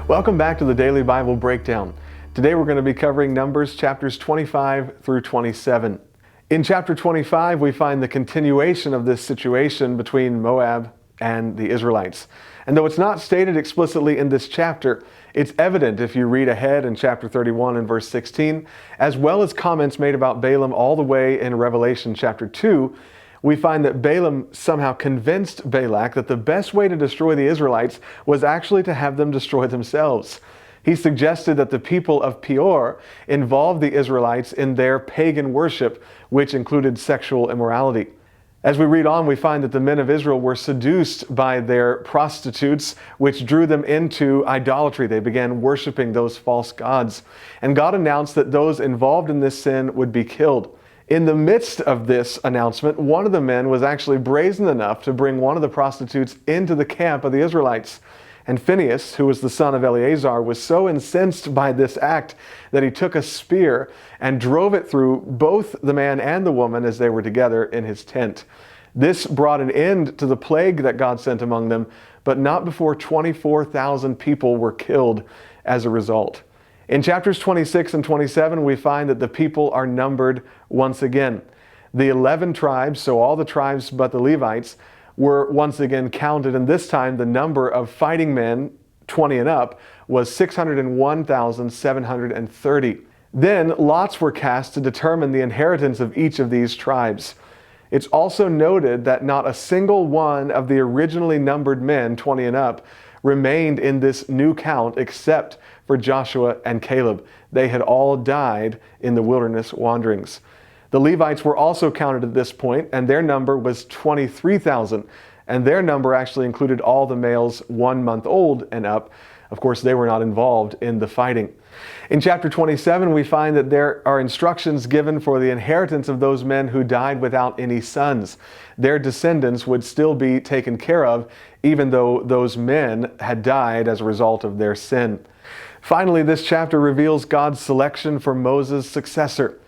Welcome back to the Daily Bible Breakdown. Today we're going to be covering Numbers chapters 25 through 27. In chapter 25, we find the continuation of this situation between Moab and the Israelites. And though it's not stated explicitly in this chapter, it's evident if you read ahead in chapter 31 and verse 16, as well as comments made about Balaam all the way in Revelation chapter 2, we find that Balaam somehow convinced Balak that the best way to destroy the Israelites was actually to have them destroy themselves. He suggested that the people of Peor involve the Israelites in their pagan worship, which included sexual immorality. As we read on, we find that the men of Israel were seduced by their prostitutes, which drew them into idolatry. They began worshiping those false gods. And God announced that those involved in this sin would be killed. In the midst of this announcement, one of the men was actually brazen enough to bring one of the prostitutes into the camp of the Israelites. And Phinehas, who was the son of Eleazar, was so incensed by this act that he took a spear and drove it through both the man and the woman as they were together in his tent. This brought an end to the plague that God sent among them, but not before 24,000 people were killed as a result. In chapters 26 and 27, we find that the people are numbered once again. The 11 tribes, so all the tribes but the Levites, were once again counted, and this time the number of fighting men, 20 and up, was 601,730. Then lots were cast to determine the inheritance of each of these tribes. It's also noted that not a single one of the originally numbered men, 20 and up, remained in this new count except for Joshua and Caleb. They had all died in the wilderness wanderings. The Levites were also counted at this point, and their number was 23,000. And their number actually included all the males 1 month old and up. Of course, they were not involved in the fighting. In chapter 27, we find that there are instructions given for the inheritance of those men who died without any sons. Their descendants would still be taken care of, even though those men had died as a result of their sin. Finally, this chapter reveals God's selection for Moses' successor.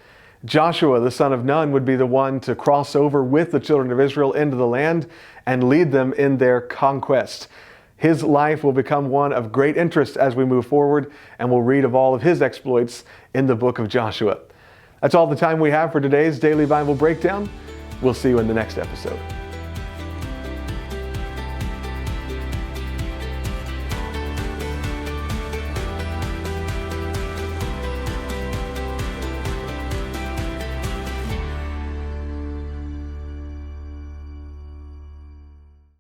Joshua, the son of Nun, would be the one to cross over with the children of Israel into the land and lead them in their conquest. His life will become one of great interest as we move forward, and we'll read of all of his exploits in the book of Joshua. That's all the time we have for today's Daily Bible Breakdown. We'll see you in the next episode.